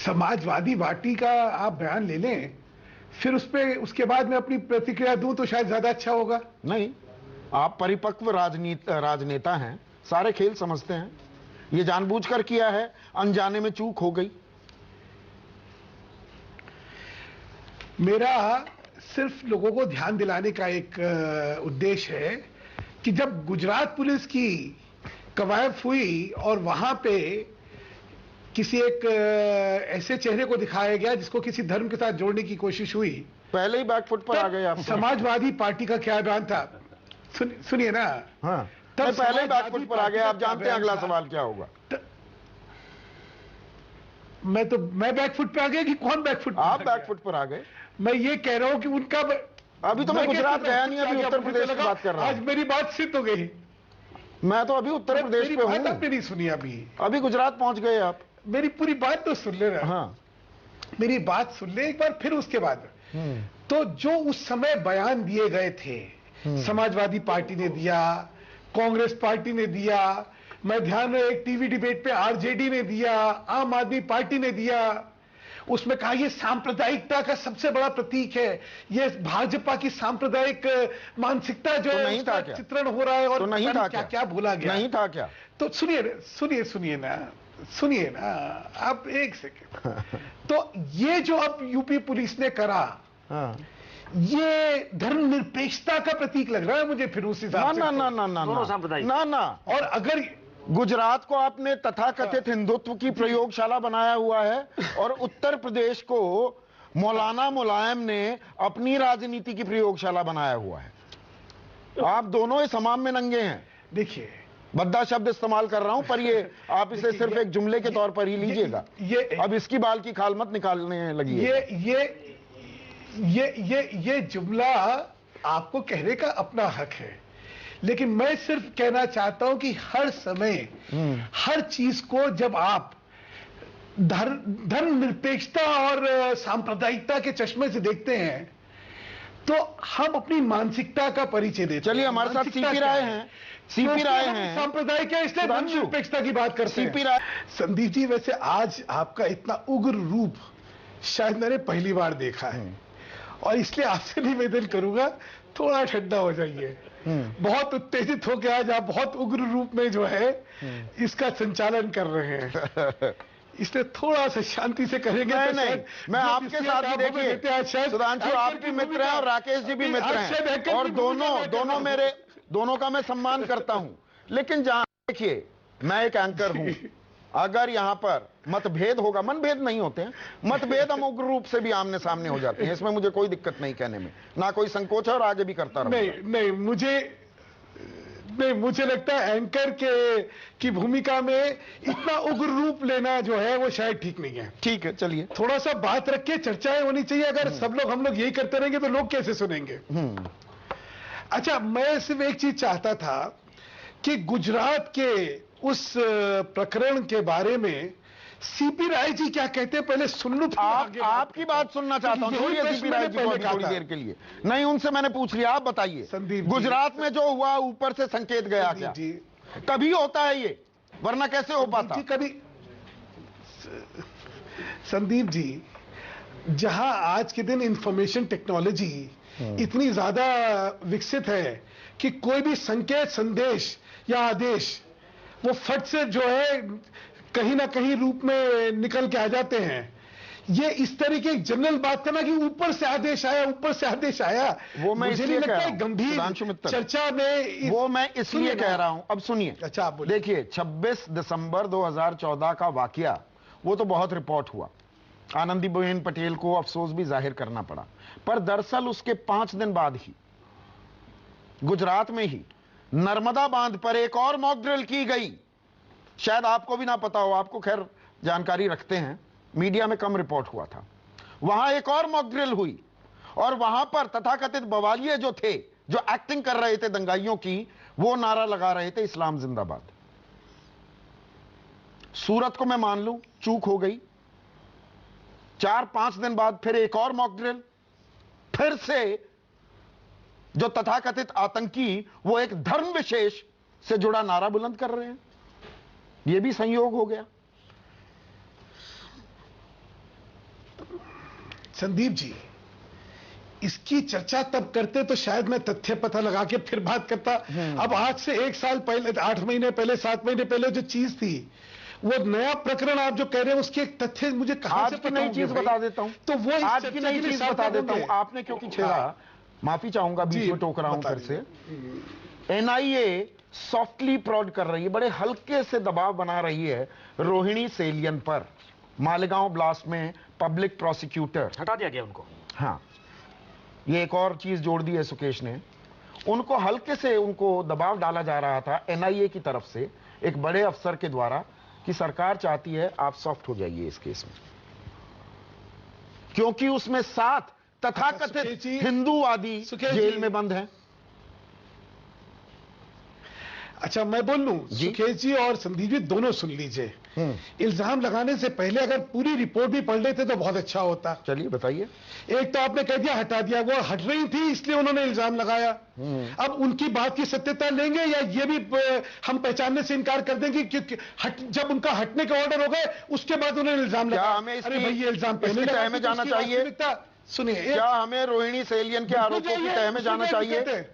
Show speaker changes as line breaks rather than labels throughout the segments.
Samajwadi party का आप बयान ले लें, फिर उस पे उसके बाद मैं अपनी प्रतिक्रिया दूं तो शायद ज्यादा अच्छा होगा।
नहीं, आप परिपक्व राजनेता हैं, सारे खेल समझते हैं। ये जानबूझकर किया है, अनजाने में चूक हो गई।
मेरा सिर्फ लोगों को ध्यान दिलाने का एक उद्देश्य है कि जब गुजरात पुलिस की कवायद हुई और वहां पे किसी एक ऐसे चेहरे को दिखाया गया जिसको किसी धर्म के साथ जोड़ने की कोशिश हुई,
पहले ही बैकफुट पर आ गए आप।
समाजवादी पार्टी का क्या बयान था, सुनिए ना।
हाँ, तब पहले ही बैकफुट पर आ गए। आप जानते हैं अगला सवाल क्या होगा।
मैं बैकफुट पे आ गया कि कौन बैकफुट?
आप बैकफुट पर आ गए।
मैं ये कह रहा हूं कि उनका
अभी तो मैं गुजरात गया नहीं, अभी उत्तर प्रदेश की बात कर रहा हूं।
आज मेरी बात सिद्ध हो गई।
मैं तो अभी उत्तर प्रदेश पे हूं।
आपने नहीं सुनी अभी
गुजरात पहुंच गए आप।
मेरी पूरी बात तो सुन ले रहा।
हाँ,
मेरी बात सुन ले एक बार, फिर उसके बाद तो जो उस समय बयान दिए गए थे, समाजवादी पार्टी ने दिया, कांग्रेस पार्टी ने दिया, मैं ध्यान में एक टीवी डिबेट पे आरजेडी ने दिया, आम आदमी पार्टी ने दिया, उसमें कहा ये सांप्रदायिकता का सबसे बड़ा प्रतीक है, ये भाजपा की सांप्रदायिक मानसिकता जो है उसका चित्रण हो रहा है। और
तो नहीं था
क्या क्या भूला गया?
नहीं था क्या?
तो सुनिए ना आप एक सेकेंड। तो ये जो अब यूपी पुलिस ने करा, ये धर्मनिरपेक्षता का प्रतीक लग रहा है मुझे फिर उस हिसाब से। ना। और अगर
गुजरात को आपने तथाकथित हिंदुत्व की प्रयोगशाला बनाया हुआ है और उत्तर प्रदेश को मौलाना मुलायम ने अपनी राजनीति की प्रयोगशाला बनाया हुआ है। आप दोनों इस हमाम में नंगे हैं।
देखिए,
भद्दा शब्द इस्तेमाल कर रहा हूं, पर ये आप इसे सिर्फ एक जुमले के तौर पर ही लीजिएगा। अब इसकी बाल की खाल मत निकालने लगी।
ये जुमला आपको कहने का अपना हक है, लेकिन मैं सिर्फ कहना चाहता हूं कि हर समय हर चीज को जब आप धर्मनिरपेक्षता और सांप्रदायिकता के चश्मे से देखते हैं तो हम अपनी मानसिकता का परिचय देते हैं।
चलिए, हमारे साथ सीपी राय हैं।
सांप्रदायिक है, इसलिए धर्मनिरपेक्षता की बात करते हैं। सीपी राय। संदीप जी, वैसे आज आपका इतना उग्र रूप शायद मैंने पहली बार देखा है, और इसलिए आपसे निवेदन करूंगा थोड़ा ठंडा हो जाइए। बहुत उत्तेजित होकर आज आप बहुत उग्र रूप में जो है इसका संचालन कर रहे हैं, इसलिए थोड़ा सा शांति से करेंगे।
नहीं, मैं आपके साथ भी, देखिए सुधांशु, आप भी मित्र हैं और राकेश जी भी मित्र हैं, और दोनों का मैं सम्मान करता हूं। लेकिन जहां देखिए, मैं एक एंकर हूं, अगर यहां पर मतभेद होगा, मनभेद नहीं होते हैं, मतभेद हम उग्र रूप से भी आमने सामने हो जाते हैं, इसमें मुझे कोई दिक्कत नहीं कहने में, ना कोई संकोच है, और आगे भी करता रहूंगा।
नहीं, मुझे लगता है एंकर की भूमिका में इतना उग्र रूप लेना जो है वो शायद ठीक नहीं है।
ठीक है, चलिए,
थोड़ा सा बात रख के चर्चाएं होनी चाहिए। अगर सब लोग हम लोग यही करते रहेंगे तो लोग कैसे सुनेंगे? अच्छा, मैं सिर्फ एक चीज चाहता था कि गुजरात के उस प्रकरण के बारे में सीपी राय जी क्या कहते हैं पहले सुन लूं।
आपकी बात सुनना चाहता हूं। सीपी राय जी को थोड़ी देर के लिए नहीं, उनसे मैंने पूछ लिया। आप बताइए, गुजरात में जो हुआ ऊपर से संकेत गया क्या? तभी होता है ये, वरना कैसे हो पाता?
कभी संदीप जी, जहां आज के दिन इंफॉर्मेशन टेक्नोलॉजी इतनी ज्यादा विकसित है कि कोई भी संकेत, संदेश या आदेश वो फट से जो है कहीं ना कहीं रूप में निकल के आ जाते हैं। ये इस तरीके की जनरल बात करना कि ऊपर से आदेश आया,
वो मैं इसलिए कह रहा हूं,
गंभीर चर्चा में
वो मैं इसलिए कह रहा हूं। अब सुनिए,
अच्छा आप बोलिए।
देखिए, 26 दिसंबर 2014 का वाकया, वो तो बहुत रिपोर्ट हुआ, आनंदीबेन पटेल को अफसोस भी जाहिर करना पड़ा, पर दरअसल उसके 5 दिन बाद ही गुजरात में ही नर्मदा बांध पर एक और मॉक ड्रिल की गई। शायद आपको भी ना पता हो, आपको खैर जानकारी रखते हैं, मीडिया में कम रिपोर्ट हुआ था। वहां एक और मॉक ड्रिल हुई, और वहां पर तथाकथित बवालिये जो थे, जो एक्टिंग कर रहे थे दंगाइयों की, वो नारा लगा रहे थे इस्लाम जिंदाबाद। सूरत को मैं मान लूं चूक हो गई, 4-5 दिन बाद फिर एक और मॉक ड्रिल, फिर से जो तथाकथित आतंकी वो एक धर्म विशेष से जुड़ा नारा बुलंद कर रहे हैं। यह भी संयोग हो गया।
संदीप जी, इसकी चर्चा तब करते तो शायद मैं तथ्य पता लगा के फिर बात करता। अब आज से 1 साल पहले, 8 महीने पहले, 7 महीने पहले जो चीज थी, वो नया प्रकरण आप जो कह रहे हैं उसके एक तथ्य मुझे कहां से
आज की
पता
नई
होंगे
चीज
भाई?
बता देता हूं।
तो वो इस
आज की
चर्चा
नई
के लिए
चीज
सार्थक
बता देता हूं।
होंगे।
आपने क्योंकि छेड़ा, माफी चाहूंगा बीच
जी,
में टोक रहा हूं
बता
फिर से। एनआईए सॉफ्टली प्रॉड कर रही है, बड़े हल्के से दबाव बना रही है रोहिणी सेलियन पर। मालेगांव ब्लास्ट में पब्लिक प्रोसिक्यूटर
हटा दिया गया उनको।
हाँ, ये एक और चीज जोड़ दी है सुकेश ने। उनको हल्के से उनको दबाव डाला जा रहा था एनआईए की तरफ से, एक बड़े अफसर के द्वारा, कि सरकार चाहती है आप सॉफ्ट हो जाइए इस केस में, क्योंकि उसमें 7 तथाकथित
सुकेश जी,
हिंदूवादी
सुकेश
जेल
जी,
में बंद हैं।
अच्छा मैं बोल लूं,
जी।
सुकेश जी और संदीप जी दोनों सुन लीजिए। इल्जाम लगाने से पहले अगर पूरी रिपोर्ट भी पढ़ लेते तो बहुत अच्छा होता।
चलिए बताइए।
एक तो आपने कह दिया हटा दिया, वो हट रही थी इसलिए उन्होंने इल्जाम लगाया। अब उनकी बात की सत्यता लेंगे या ये भी हम पहचानने से इनकार कर देंगे कि जब उनका हटने के ऑर्डर हो गए उसके बाद उन्होंने इल्जाम
क्या
लगाया?
हमें
अरे भाई ये इल्जाम पहले
इसकी तह
लगा
में
दी तो
जाना
उसकी
चाहिए?
वास्तविकता सुनिए।
क्या हमें रोहिणी सेलियन के आरोपों की तह में जाना चाहिए?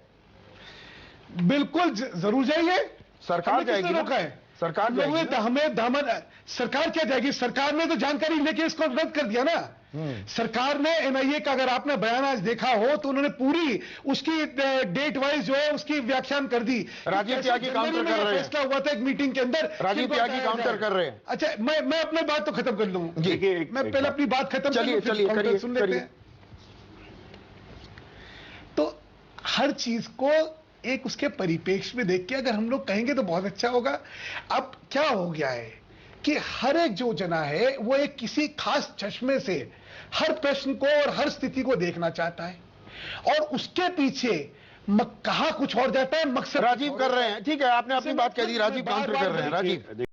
बिल्कुल जरूर जाइए।
सरकार
हमें किसने
जाएगी ना?
रोका है?
सरकार
लोगों ने
जाएगी ना?
हमें दामन, सरकार क्या जाएगी? सरकार ने तो जानकारी लेके इसको रद्द कर दिया ना। सरकार ने एनआईए का, अगर आपने बयान आज देखा हो तो उन्होंने पूरी उसकी डेट वाइज जो है उसकी व्याख्यान कर दी।
राजीव त्यागी काउंटर कर रहे हैं।
फैसला हुआ था एक मीटिंग के अंदर।
राजीव
किनको
त्यागी
हटाया
काउंटर
जाए।
कर रहे हैं।
अच्छा मैं अपनी बात तो खत्म कर लूं।
जी।
मैं पहले अपनी बात खत्म कर
चलिए,
लूं, फिर
चलिए,
काउंटर
करिए,
सुन लेते
करिए।
हैं। तो हर चीज को एक उसके परिप्रेक्ष्य में देख के अगर हम लोग कहेंगे तो बहुत अच्छा होगा। अब क्या हो गया है कि हर एक जो जना है वो एक किसी खास चश्मे से हर प्रश्न को और हर स्थिति को देखना चाहता है, और उसके पीछे कहा कुछ और जाता है, मकसद
राजीव कर रहे हैं। ठीक है, आपने अपनी बात कह दी। राजीव काउंटर कर रहे हैं। राजीव।